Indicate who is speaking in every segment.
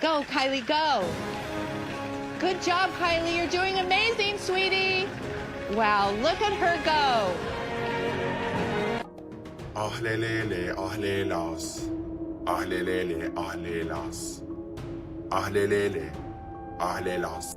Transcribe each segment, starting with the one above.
Speaker 1: Go, Kylie, go. Good job, Kylie. You're doing amazing, sweetie. Wow, look at her go.
Speaker 2: Ahlelele, ahlelas. Ahlelele, ahlelas. Ahlelele, ahlelas.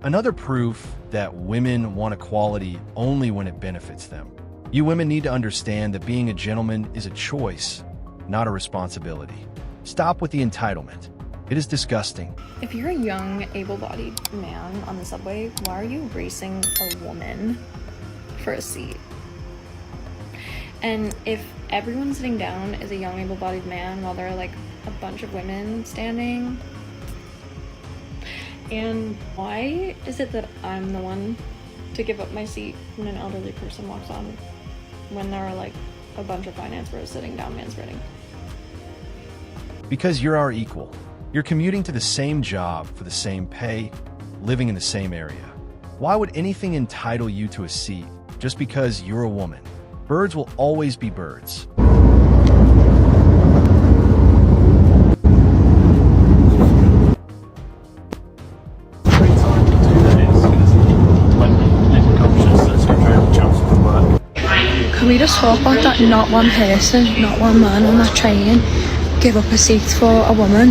Speaker 3: Another proof that women want equality only when it benefits them. You women need to understand that being a gentleman is a choice, not a responsibility. Stop with the entitlement. It is disgusting.
Speaker 4: If you're a young, able-bodied man on the subway, why are you racing a woman for a seat? And if everyone sitting down is a young, able-bodied man while there are like a bunch of women standing, and why is it that I'm the one to give up my seat when an elderly person walks on when there are like a bunch of finance bros sitting down manspreading?
Speaker 3: Because you're our equal. You're commuting to the same job for the same pay, living in the same area. Why would anything entitle you to a seat just because you're a woman? Birds will always be birds.
Speaker 4: Can we just talk about that? Not one person, not one man on that train give up a seat for a woman.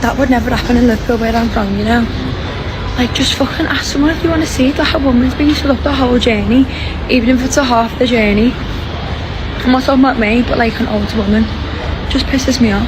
Speaker 4: That would never happen in Liverpool where I'm from, you know? Like, just fucking ask someone if you want to see that a woman's been stood up the whole journey, even if it's a half the journey. I'm not talking about me, but like an old woman. Just pisses me off.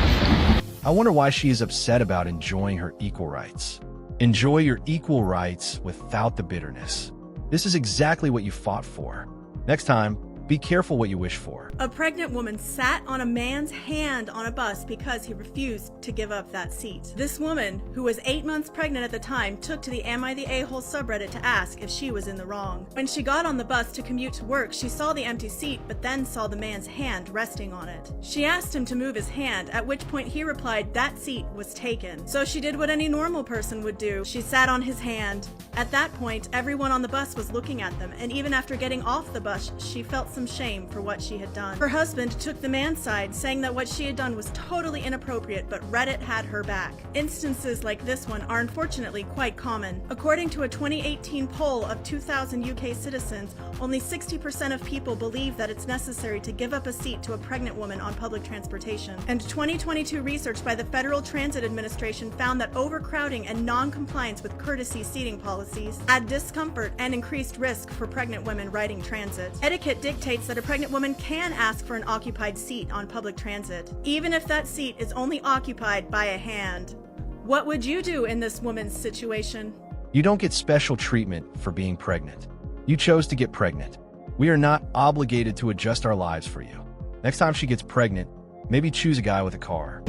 Speaker 3: I wonder why she is upset about enjoying her equal rights. Enjoy your equal rights without the bitterness. This is exactly what you fought for. Next time, be careful what you wish for.
Speaker 5: A pregnant woman sat on a man's hand on a bus because he refused to give up that seat. This woman, who was 8 months pregnant at the time, took to the Am I the A-hole subreddit to ask if she was in the wrong. When she got on the bus to commute to work, she saw the empty seat, but then saw the man's hand resting on it. She asked him to move his hand, at which point he replied that seat was taken. So she did what any normal person would do. She sat on his hand. At that point, everyone on the bus was looking at them, and even after getting off the bus, she felt some shame for what she had done. Her husband took the man's side, saying that what she had done was totally inappropriate, but Reddit had her back. Instances like this one are unfortunately quite common. According to a 2018 poll of 2,000 UK citizens, only 60% of people believe that it's necessary to give up a seat to a pregnant woman on public transportation. And 2022 research by the Federal Transit Administration found that overcrowding and non-compliance with courtesy seating policies add discomfort and increased risk for pregnant women riding transit. Etiquette dictates that a pregnant woman can ask for an occupied seat on public transit, even if that seat is only occupied by a hand. What would you do in this woman's situation?
Speaker 3: You don't get special treatment for being pregnant. You chose to get pregnant. We are not obligated to adjust our lives for you. Next time she gets pregnant, maybe choose a guy with a car.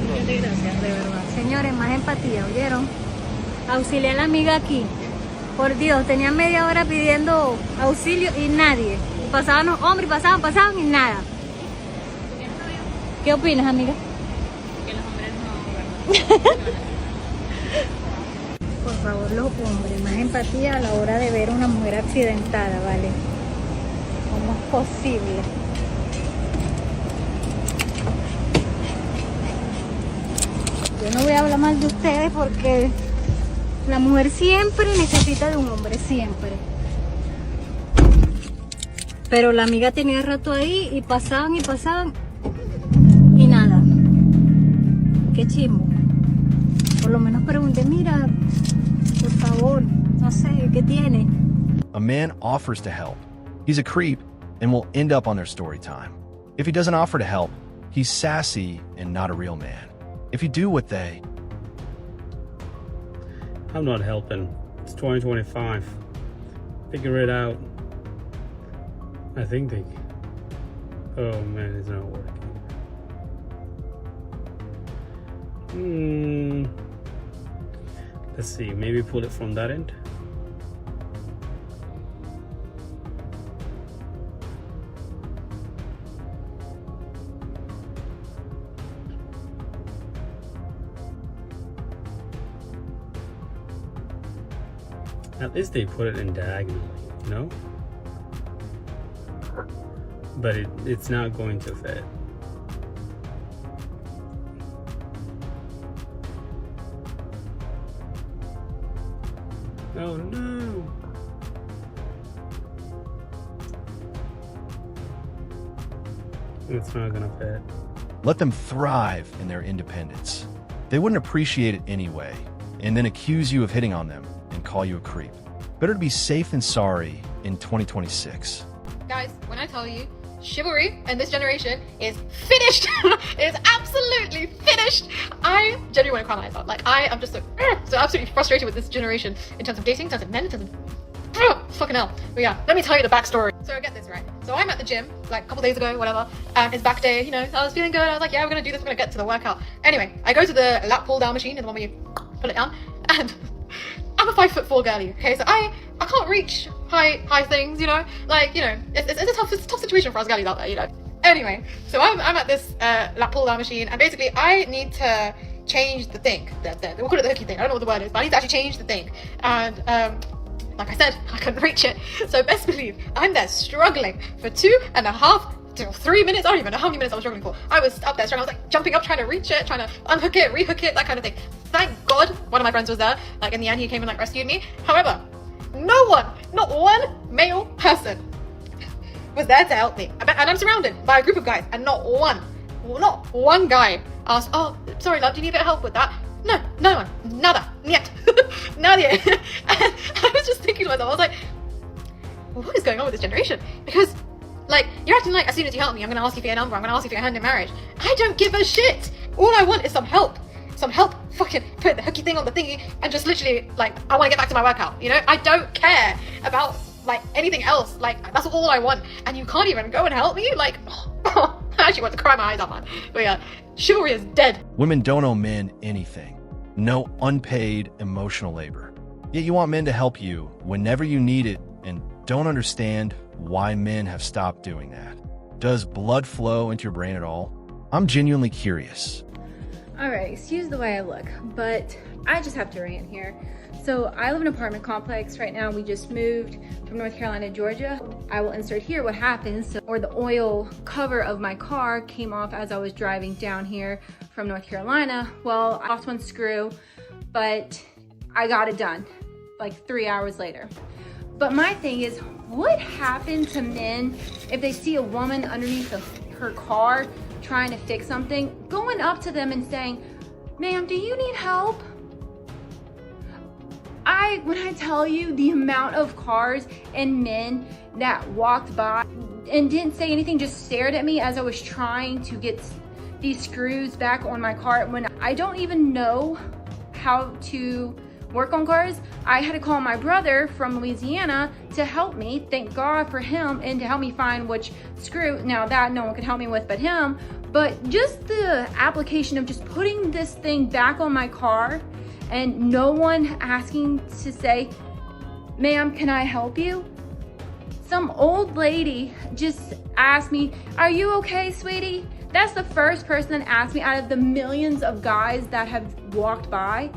Speaker 6: Señores, más empatía, ¿oyeron? Auxilié a la amiga aquí. Por Dios, tenía media hora pidiendo auxilio y nadie. Pasaban los hombres, pasaban y nada. ¿Qué opinas, amiga? Que los hombres no. Por favor, los hombres, más empatía a la hora de ver a una mujer accidentada, ¿vale? ¿Cómo es posible? Yo no voy a hablar mal de ustedes porque la mujer siempre necesita de un hombre, siempre. Pero la amiga tenía rato ahí y pasaban y nada. Qué chimbo. Por lo menos pregunté, mira, por favor, no sé, ¿qué tiene?
Speaker 3: A man offers to help. He's a creep and will end up on their story time. If he doesn't offer to help, he's sassy and not a real man. If you do what they...
Speaker 7: I'm not helping. It's 2025. Figure it out. I think. Oh man, it's not working. Let's see, maybe pull it from that end. At least they put it in diagonally, you know? But it's not going to fit. Oh no! It's not gonna fit.
Speaker 3: Let them thrive in their independence. They wouldn't appreciate it anyway, and then accuse you of hitting on them and call you a creep. Better to be safe than sorry in 2026.
Speaker 8: Guys, when I tell you, chivalry in this generation is finished. It is absolutely finished. I genuinely want to cry my eyes out. Like, I am just so absolutely frustrated with this generation in terms of dating, in terms of men, in terms of fucking hell. But yeah, let me tell you the backstory. So get this right. So I'm at the gym like a couple days ago, whatever. It's back day, you know, I was feeling good. I was like, yeah, we're gonna do this, we're gonna get to the workout. Anyway, I go to the lat pull down machine, the one where you pull it down, and I'm a 5'4" girlie, okay? So I can't reach high things, you know? Like, you know, it's a tough situation for us girlies out there, you know? Anyway, so I'm at this lat pull down machine, and basically I need to change the thing. We'll call it the hooky thing. I don't know what the word is, but I need to actually change the thing. And like I said, I couldn't reach it. So best believe I'm there struggling for 2.5 to 3 minutes. I don't even know how many minutes I was struggling for. I was up there struggling. I was like jumping up, trying to reach it, trying to unhook it, rehook it, that kind of thing. Thank God one of my friends was there. Like in the end, he came and like rescued me. However, no one, not one male person was there to help me. And I'm surrounded by a group of guys, and not one guy asked, "Oh, sorry, love, do you need a bit of help with that?" No one, nada, niet, nadie. And I was just thinking to myself, I was like, well, what is going on with this generation? Because, like, you're acting like as soon as you help me, I'm going to ask you for your number, I'm going to ask you for your hand in marriage. I don't give a shit. All I want is some help. Fucking put the hooky thing on the thingy and just literally, like, I want to get back to my workout, you know? I don't care about, like, anything else. Like, that's all I want. And you can't even go and help me? Like, I actually want to cry my eyes out, man. But yeah, chivalry is dead.
Speaker 3: Women don't owe men anything. No unpaid emotional labor. Yet you want men to help you whenever you need it and don't understand why men have stopped doing that. Does blood flow into your brain at all? I'm genuinely curious.
Speaker 9: Alright, excuse the way I look, but I just have to rant here. So I live in an apartment complex right now. We just moved from North Carolina to Georgia. I will insert here what happens, or the oil cover of my car came off as I was driving down here from North Carolina. Well, I lost one screw, but I got it done like 3 hours later. But my thing is, what happened to men if they see a woman underneath her car trying to fix something, going up to them and saying, "Ma'am, do you need help?" When I tell you the amount of cars and men that walked by and didn't say anything, just stared at me as I was trying to get these screws back on my car, when I don't even know how to work on cars. I had to call my brother from Louisiana to help me, thank God for him, and to help me find which screw. Now that no one could help me with but him, but just the application of just putting this thing back on my car and no one asking to say, "Ma'am, can I help you?" Some old lady just asked me, "Are you okay, sweetie?" That's the first person that asked me out of the millions of guys that have walked by.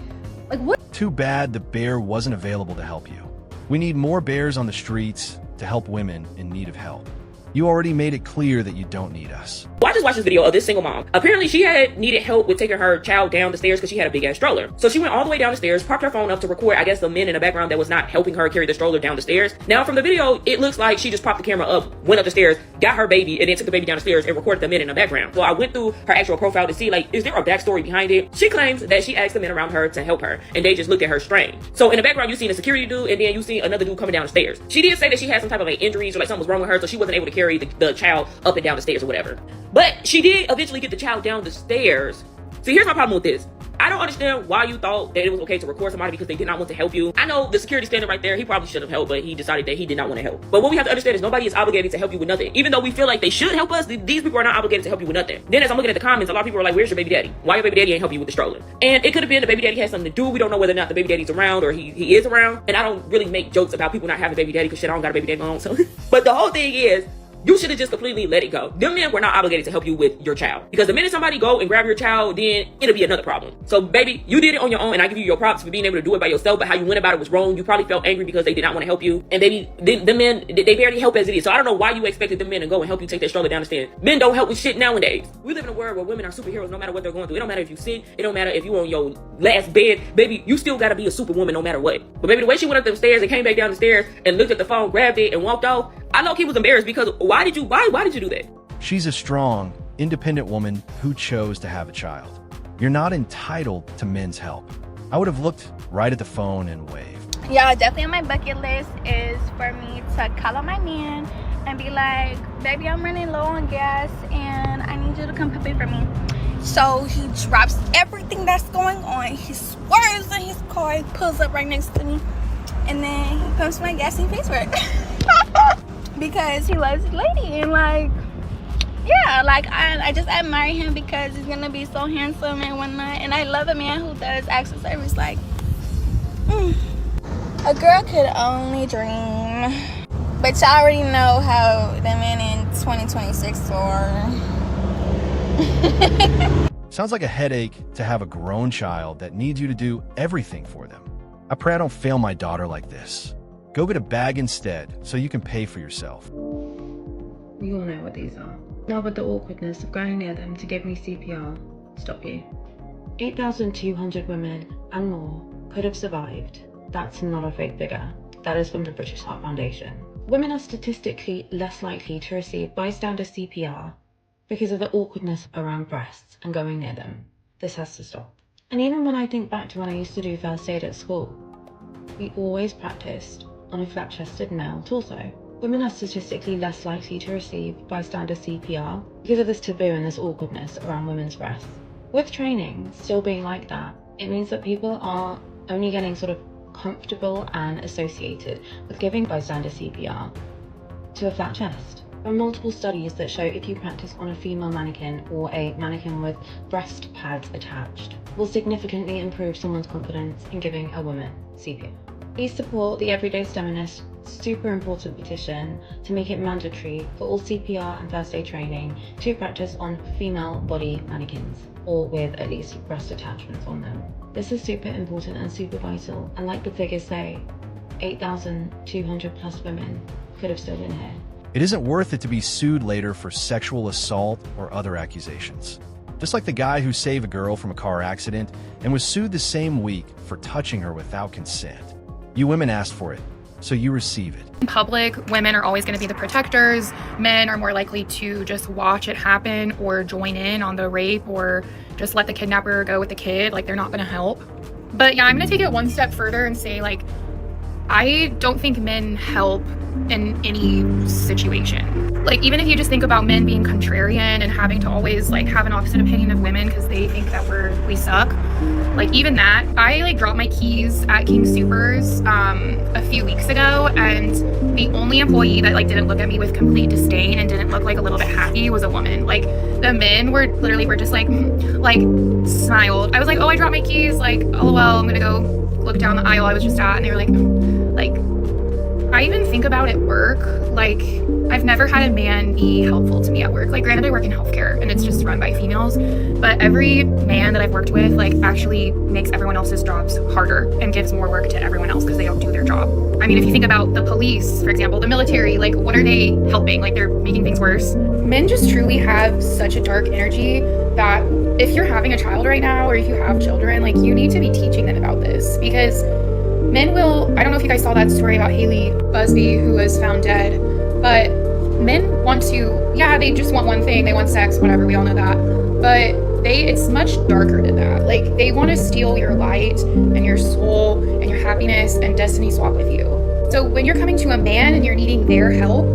Speaker 9: Like, what?
Speaker 3: Too bad the bear wasn't available to help you. We need more bears on the streets to help women in need of help. You already made it clear that you don't need us.
Speaker 10: Well, I just watched this video of this single mom. Apparently she had needed help with taking her child down the stairs because she had a big ass stroller. So she went all the way down the stairs, propped her phone up to record, I guess, the men in the background that was not helping her carry the stroller down the stairs. Now from the video, it looks like she just propped the camera up, went up the stairs, got her baby, and then took the baby down the stairs and recorded the men in the background. So I went through her actual profile to see, like, is there a backstory behind it? She claims that she asked the men around her to help her, and they just looked at her strange. So in the background, you seen a security dude, and then you see another dude coming down the stairs. She did say that she had some type of like injuries or like something was wrong with her, so she wasn't able to carry the child up and down the stairs or whatever. But she did eventually get the child down the stairs. See, here's my problem with this. I don't understand why you thought that it was okay to record somebody because they did not want to help you. I know the security standing right there, he probably should have helped, but he decided that he did not want to help. But what we have to understand is nobody is obligated to help you with nothing. Even though we feel like they should help us, these people are not obligated to help you with nothing. Then as I'm looking at the comments, a lot of people are like, "Where's your baby daddy? Why your baby daddy ain't help you with the stroller?" And it could have been the baby daddy had something to do. We don't know whether or not the baby daddy's around or he is around. And I don't really make jokes about people not having a baby daddy because shit, I don't got a baby daddy on. So, but the whole thing is, you should have just completely let it go. Them men were not obligated to help you with your child, because the minute somebody go and grab your child, then it'll be another problem. So baby, you did it on your own, and I give you your props for being able to do it by yourself, but how you went about it was wrong. You probably felt angry because they did not want to help you, and the men, they barely help as it is. So I don't know why you expected the men to go and help you take that stroller down the stairs. Men don't help with shit nowadays. We live in a world where women are superheroes no matter what they're going through. It don't matter if you sick, it don't matter if you on your last bed, baby, you still gotta be a superwoman no matter what. But baby, the way she went up the stairs and came back down the stairs and looked at the phone, grabbed it, and walked off, I low-key was embarrassed, because why did you do that?
Speaker 3: She's a strong, independent woman who chose to have a child. You're not entitled to men's help. I would have looked right at the phone and waved.
Speaker 11: Yeah, definitely on my bucket list is for me to call on my man and be like, baby, I'm running low on gas and I need you to come put it for me. So he drops everything that's going on. He swerves in his car, he pulls up right next to me, and then he pumps my gas and pays for it. Because he loves his lady, and like, yeah, like I just admire him because he's gonna be so handsome and whatnot. And I love a man who does acts of service. Like, a girl could only dream. But y'all already know how the men in 2026 are.
Speaker 3: Sounds like a headache to have a grown child that needs you to do everything for them. I pray I don't fail my daughter like this. Go get a bag instead so you can pay for yourself.
Speaker 12: We all know what these are. Now would the awkwardness of going near them to give me CPR stop you? 8,200 women and more could have survived. That's not a fake figure. That is from the British Heart Foundation. Women are statistically less likely to receive bystander CPR because of the awkwardness around breasts and going near them. This has to stop. And even when I think back to when I used to do first aid at school, we always practiced on a flat-chested male torso. Women are statistically less likely to receive bystander CPR because of this taboo and this awkwardness around women's breasts. With training still being like that, it means that people are only getting sort of comfortable and associated with giving bystander CPR to a flat chest. There are multiple studies that show if you practice on a female mannequin or a mannequin with breast pads attached, will significantly improve someone's confidence in giving a woman CPR. Please support the Everyday STEMinist super important petition to make it mandatory for all CPR and first aid training to practice on female body mannequins or with at least breast attachments on them. This is super important and super vital, and like the figures say, 8,200 plus women could have still been here.
Speaker 3: It isn't worth it to be sued later for sexual assault or other accusations. Just like the guy who saved a girl from a car accident and was sued the same week for touching her without consent. You women asked for it, so you receive it.
Speaker 13: In public, women are always going to be the protectors. Men are more likely to just watch it happen or join in on the rape or just let the kidnapper go with the kid. Like, they're not going to help. But yeah, I'm going to take it one step further and say, like, I don't think men help in any situation. Like, even if you just think about men being contrarian and having to always like have an opposite opinion of women because they think that we suck. Like, even that, I like dropped my keys at King Soopers a few weeks ago, and the only employee that like didn't look at me with complete disdain and didn't look like a little bit happy was a woman. Like, the men were just like smiled. I was like, oh, I dropped my keys, like, lol, I'm gonna go look down the aisle I was just at, and they were like I even think about at work, like, I've never had a man be helpful to me at work. Like, granted, I work in healthcare and it's just run by females, but every man that I've worked with, like, actually makes everyone else's jobs harder and gives more work to everyone else because they don't do their job. I mean, if you think about the police, for example, the military, like, what are they helping? Like, they're making things worse. Men just truly have such a dark energy that if you're having a child right now, or if you have children, like, you need to be teaching them about this, because men will, I don't know if you guys saw that story about Haley Busby who was found dead, but men want to, yeah, they just want one thing, they want sex, whatever, we all know that, but it's much darker than that. Like, they want to steal your light and your soul and your happiness and destiny swap with you. So when you're coming to a man and you're needing their help,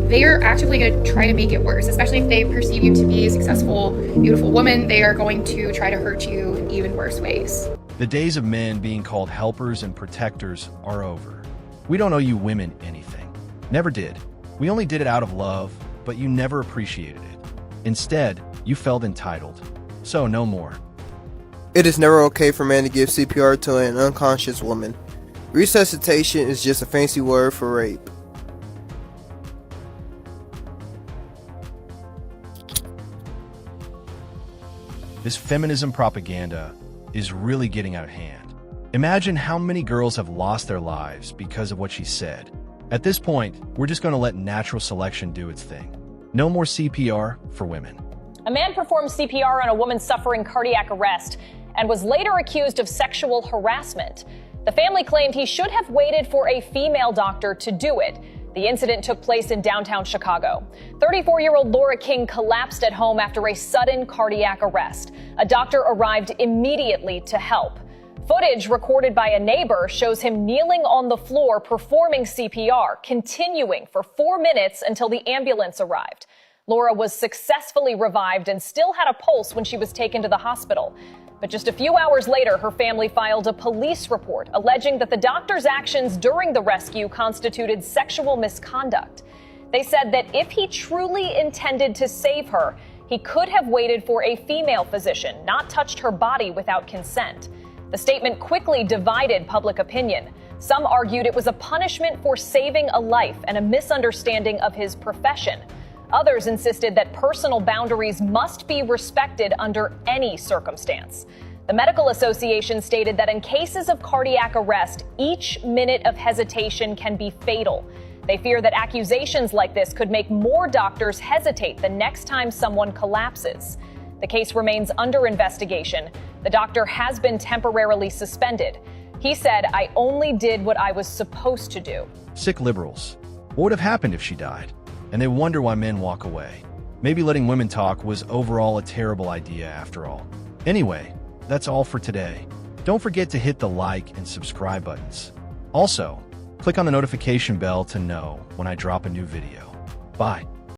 Speaker 13: they are actively going to try to make it worse, especially if they perceive you to be a successful, beautiful woman. They are going to try to hurt you in even worse ways.
Speaker 3: The days of men being called helpers and protectors are over. We don't owe you women anything. Never did. We only did it out of love, but you never appreciated it. Instead, you felt entitled. So no more.
Speaker 14: It is never okay for men to give CPR to an unconscious woman. Resuscitation is just a fancy word for rape.
Speaker 3: This feminism propaganda is really getting out of hand. Imagine how many girls have lost their lives because of what she said. At this point, we're just going to let natural selection do its thing. No more CPR for women.
Speaker 15: A man performed CPR on a woman suffering cardiac arrest and was later accused of sexual harassment. The family claimed he should have waited for a female doctor to do it. The incident took place in downtown Chicago. 34-year-old Laura King collapsed at home after a sudden cardiac arrest. A doctor arrived immediately to help. Footage recorded by a neighbor shows him kneeling on the floor performing CPR, continuing for 4 minutes until the ambulance arrived. Laura was successfully revived and still had a pulse when she was taken to the hospital. But just a few hours later, her family filed a police report alleging that the doctor's actions during the rescue constituted sexual misconduct. They said that if he truly intended to save her, he could have waited for a female physician, not touched her body without consent. The statement quickly divided public opinion. Some argued it was a punishment for saving a life and a misunderstanding of his profession. Others insisted that personal boundaries must be respected under any circumstance. The Medical Association stated that in cases of cardiac arrest, each minute of hesitation can be fatal. They fear that accusations like this could make more doctors hesitate the next time someone collapses. The case remains under investigation. The doctor has been temporarily suspended. He said, "I only did what I was supposed to do."
Speaker 3: Sick liberals. What would have happened if she died? And they wonder why men walk away. Maybe letting women talk was overall a terrible idea after all. Anyway, that's all for today. Don't forget to hit the like and subscribe buttons. Also, click on the notification bell to know when I drop a new video. Bye.